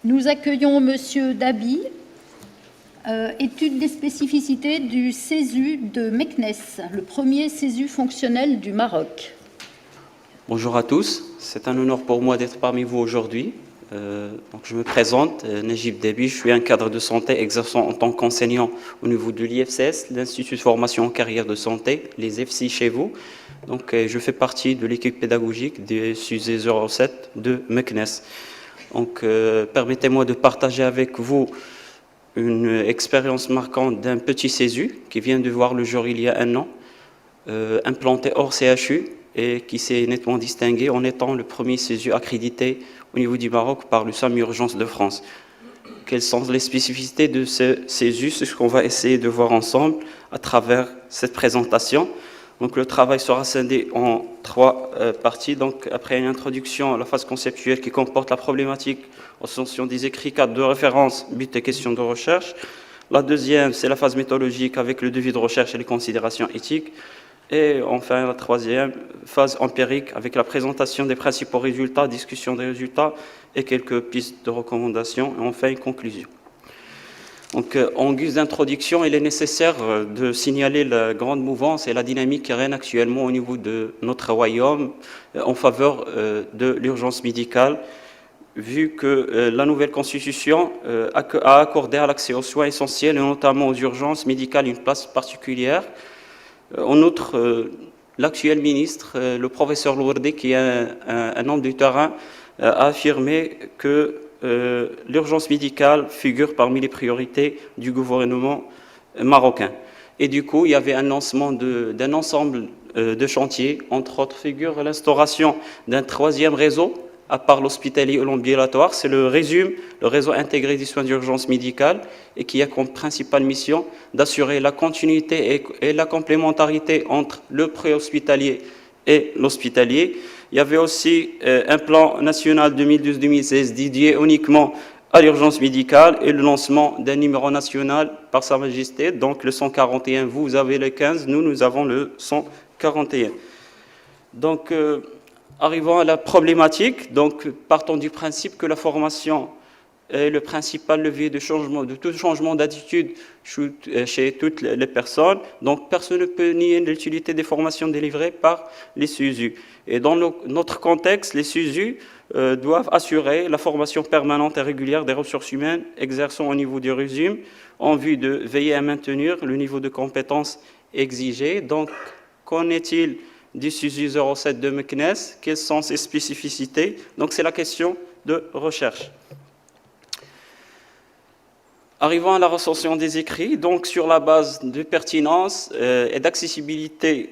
Nous accueillons Monsieur Dabi, étude des spécificités du CESU de Meknès, le premier CESU fonctionnel du Maroc. Bonjour à tous, c'est un honneur pour moi d'être parmi vous aujourd'hui. Donc je me présente, Najib Dabi, je suis un cadre de santé exerçant en tant qu'enseignant au niveau de l'IFCS, l'Institut de formation en carrière de santé, les FC chez vous. Donc je fais partie de l'équipe pédagogique des SUSE 07 de Meknès. Donc permettez-moi de partager avec vous une expérience marquante d'un petit CESU qui vient de voir le jour il y a un an, implanté hors CHU et qui s'est nettement distingué en étant le premier CESU accrédité au niveau du Maroc par le SAMU Urgence de France. Quelles sont les spécificités de ce CESU? C'est ce qu'on va essayer de voir ensemble à travers cette présentation. Donc le travail sera scindé en trois parties. Donc après une introduction à la phase conceptuelle qui comporte la problématique, ascension des écrits, cadres de référence, but et questions de recherche. La deuxième, c'est la phase méthodologique avec le devis de recherche et les considérations éthiques. Et enfin, la troisième, phase empirique avec la présentation des principaux résultats, discussion des résultats et quelques pistes de recommandation. Et enfin, une conclusion. Donc, en guise d'introduction, il est nécessaire de signaler la grande mouvance et la dynamique qui règne actuellement au niveau de notre royaume en faveur de l'urgence médicale, vu que la nouvelle constitution a accordé à l'accès aux soins essentiels et notamment aux urgences médicales une place particulière. En outre, l'actuel ministre, le professeur Lourdé, qui est un homme du terrain, a affirmé que l'urgence médicale figure parmi les priorités du gouvernement marocain. Et du coup, il y avait un lancement d'un ensemble de chantiers, entre autres figures l'instauration d'un troisième réseau, à part l'hospitalier ou l'ambulatoire, c'est le réseau intégré des soins d'urgence médicale, et qui a comme principale mission d'assurer la continuité et la complémentarité entre le préhospitalier et l'hospitalier. Il y avait aussi un plan national 2012-2016 dédié uniquement à l'urgence médicale et le lancement d'un numéro national par Sa Majesté, donc le 141, vous avez le 15, nous avons le 141. Donc, arrivons à la problématique, donc partons du principe que la formation est le principal levier de tout changement d'attitude chez toutes les personnes. Donc personne ne peut nier l'utilité des formations délivrées par les SUSU. Et dans notre contexte, les SUSU doivent assurer la formation permanente et régulière des ressources humaines exerçant au niveau du régime en vue de veiller à maintenir le niveau de compétences exigé. Donc qu'en est-il du SUSU 07 de Meknès? Quelles sont ses spécificités? Donc c'est la question de recherche. Arrivons à la recension des écrits, donc sur la base de pertinence et d'accessibilité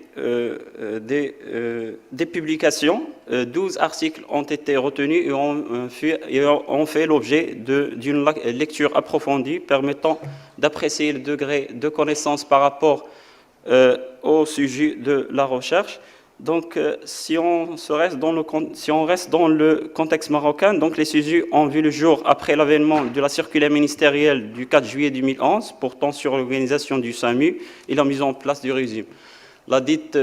des publications, 12 articles ont été retenus et ont fait l'objet d'une lecture approfondie permettant d'apprécier le degré de connaissance par rapport au sujet de la recherche. Donc, si on reste dans le contexte marocain, donc les SUSU ont vu le jour après l'avènement de la circulaire ministérielle du 4 juillet 2011 portant sur l'organisation du SAMU et la mise en place du régime. La dite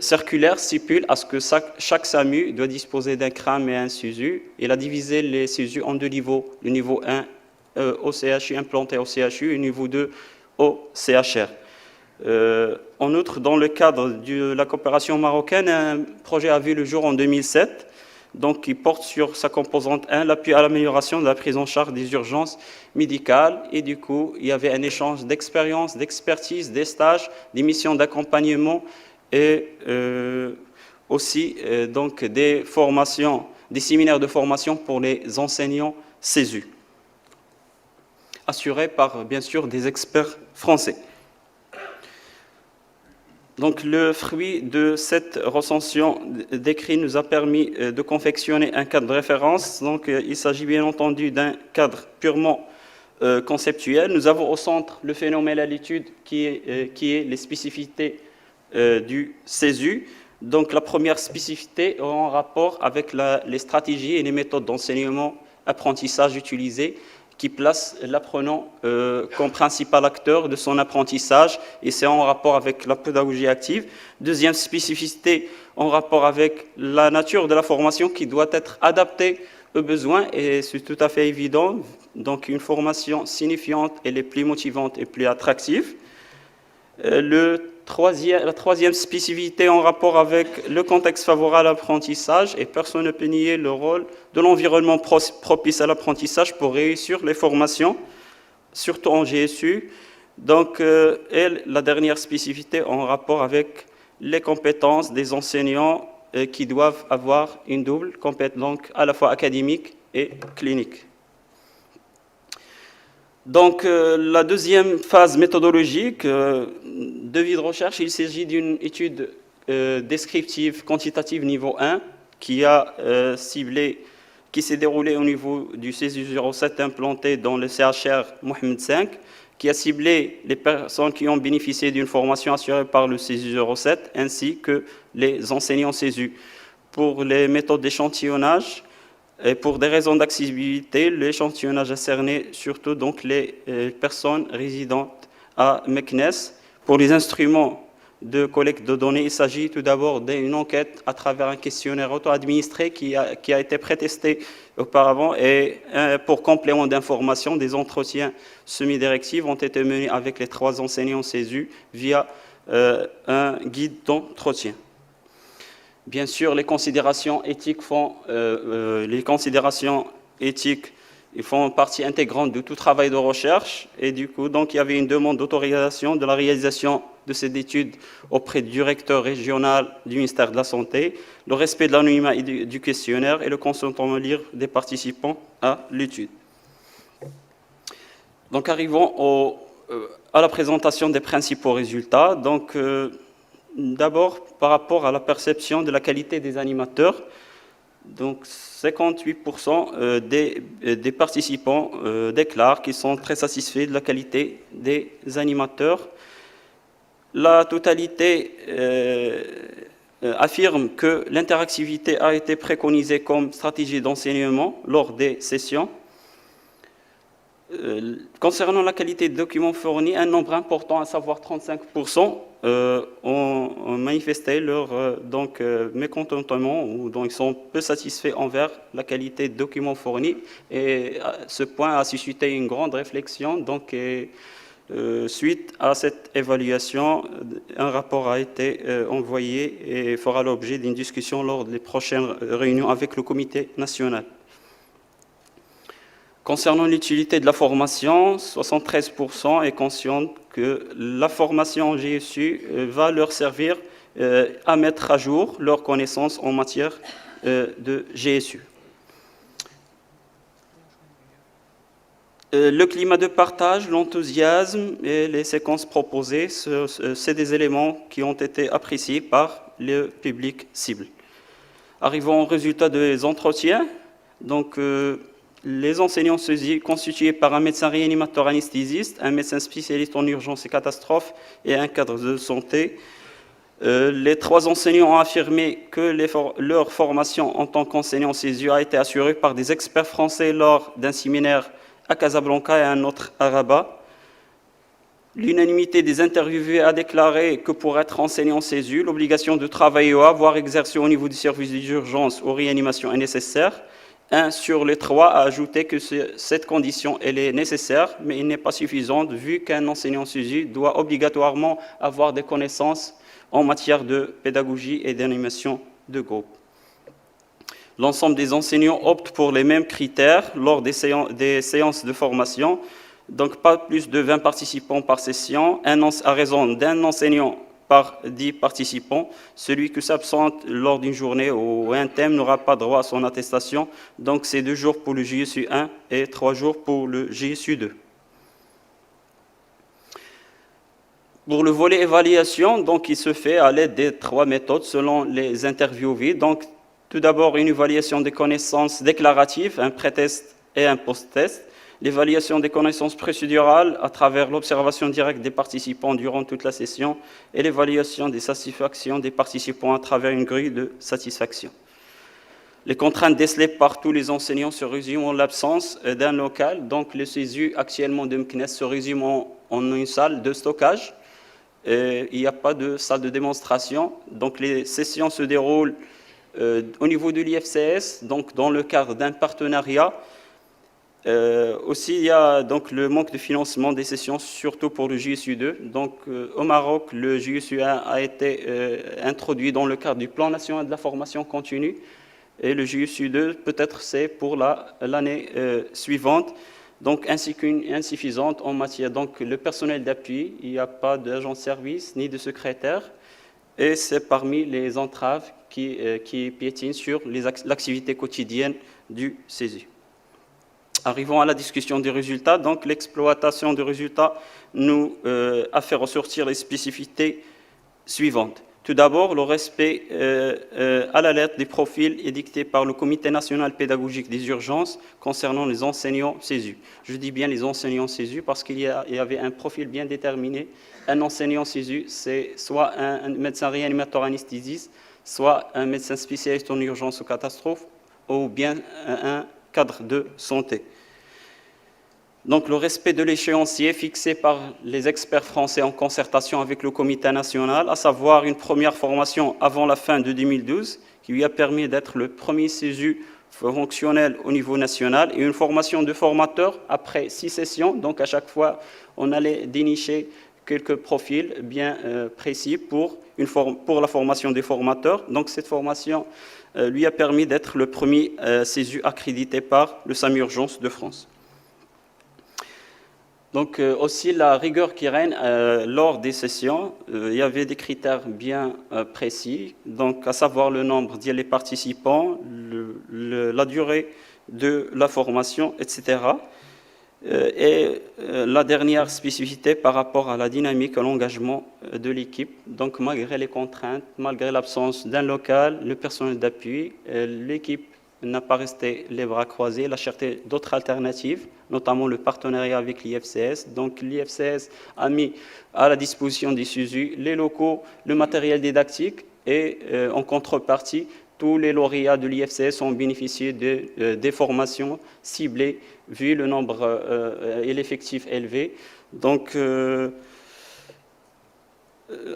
circulaire stipule à ce que chaque SAMU doit disposer d'un CRAM et un SUSU. Il a divisé les SUSU en deux niveaux. Le niveau 1 au CHU, implanté au CHU, et le niveau 2 au CHR. En outre, dans le cadre de la coopération marocaine, un projet a vu le jour en 2007, donc qui porte sur sa composante 1, l'appui à l'amélioration de la prise en charge des urgences médicales. Et du coup, il y avait un échange d'expériences, d'expertise, des stages, des missions d'accompagnement et aussi donc des formations, des séminaires de formation pour les enseignants CESU, assurés par, bien sûr, des experts français. Donc, le fruit de cette recension d'écrits nous a permis de confectionner un cadre de référence. Donc, il s'agit bien entendu d'un cadre purement conceptuel. Nous avons au centre le phénomène à l'étude qui est les spécificités du CESU. Donc, la première spécificité est en rapport avec les stratégies et les méthodes d'enseignement-apprentissage utilisées, qui place l'apprenant comme principal acteur de son apprentissage, et c'est en rapport avec la pédagogie active. Deuxième spécificité, en rapport avec la nature de la formation qui doit être adaptée aux besoins, et c'est tout à fait évident. Donc, une formation signifiante, elle est plus motivante et plus attractive. La troisième spécificité en rapport avec le contexte favorable à l'apprentissage, et personne ne peut nier le rôle de l'environnement propice à l'apprentissage pour réussir les formations, surtout en GSU. Donc, et la dernière spécificité en rapport avec les compétences des enseignants qui doivent avoir une double compétence, donc à la fois académique et clinique. Donc, la deuxième phase méthodologique de vie de recherche, il s'agit d'une étude descriptive quantitative niveau 1 qui s'est déroulée au niveau du CESU 07 implanté dans le CHR Mohamed V, qui a ciblé les personnes qui ont bénéficié d'une formation assurée par le CESU 07 ainsi que les enseignants CESU. Pour les méthodes d'échantillonnage, et pour des raisons d'accessibilité, l'échantillonnage a cerné surtout donc les personnes résidentes à Meknes. Pour les instruments de collecte de données, il s'agit tout d'abord d'une enquête à travers un questionnaire auto-administré qui a été prétesté auparavant, et pour complément d'information, des entretiens semi-directifs ont été menés avec les 3 enseignants CESU via un guide d'entretien. Bien sûr, les considérations éthiques font partie intégrante de tout travail de recherche, et du coup, donc, il y avait une demande d'autorisation de la réalisation de cette étude auprès du directeur régional du ministère de la Santé, le respect de l'anonymat du questionnaire et le consentement libre des participants à l'étude. Donc, arrivons à la présentation des principaux résultats. Donc, d'abord, par rapport à la perception de la qualité des animateurs, donc 58% des participants déclarent qu'ils sont très satisfaits de la qualité des animateurs. La totalité affirme que l'interactivité a été préconisée comme stratégie d'enseignement lors des sessions. Concernant la qualité des documents fournis, un nombre important, à savoir 35%, ont manifesté leur mécontentement, ou donc ils sont peu satisfaits envers la qualité des documents fournis, et ce point a suscité une grande réflexion. Donc, suite à cette évaluation, un rapport a été envoyé et fera l'objet d'une discussion lors des prochaines réunions avec le comité national. Concernant l'utilité de la formation, 73% est conscient que la formation en GSU va leur servir à mettre à jour leurs connaissances en matière de GSU. Le climat de partage, l'enthousiasme et les séquences proposées, c'est des éléments qui ont été appréciés par le public cible. Arrivons au résultat des entretiens. Donc, les enseignants CESU constitués par un médecin réanimateur anesthésiste, un médecin spécialiste en urgence et catastrophes et un cadre de santé. Les 3 enseignants ont affirmé que leur formation en tant qu'enseignant CESU a été assurée par des experts français lors d'un séminaire à Casablanca et un autre à Rabat. L'unanimité des interviewés a déclaré que pour être enseignant CESU, l'obligation de travailler ou avoir exercé au niveau du service d'urgence ou réanimation est nécessaire. 1 sur les 3 a ajouté que cette condition elle est nécessaire, mais elle n'est pas suffisante vu qu'un enseignant CESU doit obligatoirement avoir des connaissances en matière de pédagogie et d'animation de groupe. L'ensemble des enseignants optent pour les mêmes critères lors des séances de formation, donc pas plus de 20 participants par session, à raison d'un enseignant par 10 participants. Celui qui s'absente lors d'une journée ou un thème n'aura pas droit à son attestation. Donc, c'est 2 jours pour le GSU 1 et 3 jours pour le GSU 2. Pour le volet évaluation, donc, il se fait à l'aide des 3 méthodes selon les interviewés. Donc, tout d'abord, une évaluation des connaissances déclaratives, un pré-test et un post-test. L'évaluation des connaissances procédurales à travers l'observation directe des participants durant toute la session et l'évaluation des satisfactions des participants à travers une grille de satisfaction. Les contraintes décelées par tous les enseignants se résument en l'absence d'un local. Donc, le CESU actuellement de Meknes se résume en une salle de stockage. Il n'y a pas de salle de démonstration. Donc, les sessions se déroulent Au niveau de l'IFCS, donc dans le cadre d'un partenariat, aussi, il y a donc le manque de financement des sessions, surtout pour le JSU2. Donc, au Maroc, le JSU1 a été introduit dans le cadre du plan national de la formation continue. Et le JSU2, peut-être, c'est pour l'année suivante, donc ainsi qu'une insuffisante en matière. Donc, le personnel d'appui, il n'y a pas d'agent de service ni de secrétaire. Et c'est parmi les entraves qui piétinent sur l'activité quotidienne du CESU. Arrivons à la discussion des résultats. Donc, l'exploitation des résultats nous a fait ressortir les spécificités suivantes. Tout d'abord, le respect à la lettre des profils édictés par le Comité national pédagogique des urgences concernant les enseignants CESU. Je dis bien les enseignants CESU parce qu'il y avait un profil bien déterminé. Un enseignant CESU, c'est soit un médecin réanimateur anesthésiste, soit un médecin spécialiste en urgence ou catastrophe, ou bien un cadre de santé. Donc, le respect de l'échéancier fixé par les experts français en concertation avec le Comité national, à savoir une première formation avant la fin de 2012, qui lui a permis d'être le premier CESU fonctionnel au niveau national, et une formation de formateurs après 6 sessions. Donc, à chaque fois, on allait dénicher quelques profils bien précis pour la formation des formateurs. Donc, cette formation lui a permis d'être le premier CESU accrédité par le SAMU Urgence de France. Donc, aussi la rigueur qui règne lors des sessions, il y avait des critères bien précis, donc à savoir le nombre des participants, la durée de la formation, etc. Et la dernière spécificité par rapport à la dynamique et l'engagement de l'équipe. Donc, malgré les contraintes, malgré l'absence d'un local, le personnel d'appui, l'équipe n'a pas resté les bras croisés, elle a cherché d'autres alternatives, notamment le partenariat avec l'IFCS. Donc, l'IFCS a mis à la disposition des SUSU les locaux, le matériel didactique et en contrepartie, tous les lauréats de l'IFCS ont bénéficié des formations ciblées vu le nombre et l'effectif élevé. Donc,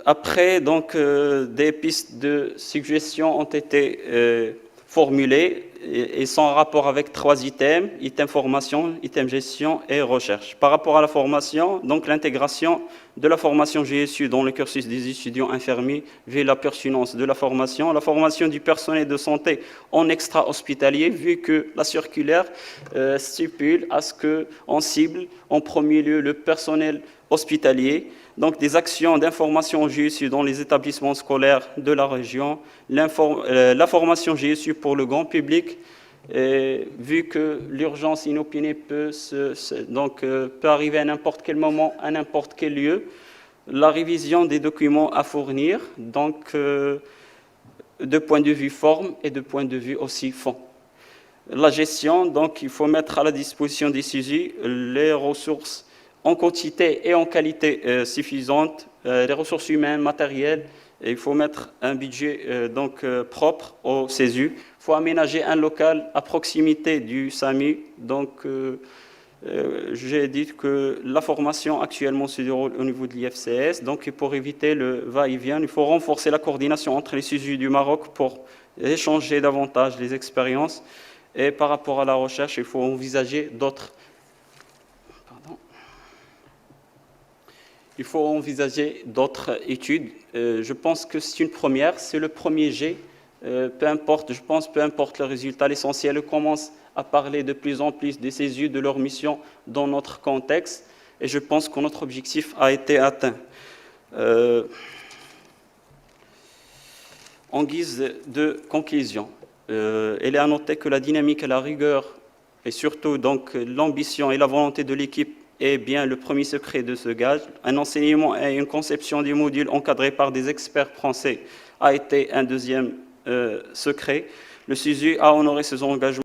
après, donc, des pistes de suggestions ont été formulées et sont en rapport avec 3 items: item formation, item gestion et recherche. Par rapport à la formation, donc l'intégration de la formation GSU dans le cursus des étudiants infirmiers vu la pertinence de la formation du personnel de santé en extra-hospitalier, vu que la circulaire stipule à ce qu'on cible en premier lieu le personnel hospitalier. Donc, des actions d'information GSU dans les établissements scolaires de la région, la formation GSU pour le grand public, vu que l'urgence inopinée peut arriver à n'importe quel moment, à n'importe quel lieu, la révision des documents à fournir, donc de point de vue forme et de point de vue aussi fond. La gestion, donc il faut mettre à la disposition des SUSU les ressources en quantité et en qualité suffisante, les ressources humaines, matérielles, et il faut mettre un budget propre au CESU. Il faut aménager un local à proximité du SAMU. Donc, j'ai dit que la formation actuellement se déroule au niveau de l'IFCS. Donc, pour éviter le va-et-vient, il faut renforcer la coordination entre les SUSU du Maroc pour échanger davantage les expériences. Et par rapport à la recherche, il faut envisager d'autres. Il faut envisager d'autres études. Je pense que c'est une première, c'est le premier jet. Peu importe le résultat, l'essentiel, on commence à parler de plus en plus des CESU, de leur mission dans notre contexte. Et je pense que notre objectif a été atteint. En guise de conclusion, il est à noter que la dynamique et la rigueur, et surtout donc l'ambition et la volonté de l'équipe, est bien le premier secret de ce gage. Un enseignement et une conception des modules encadrés par des experts français a été un deuxième secret. Le CESU a honoré ses engagements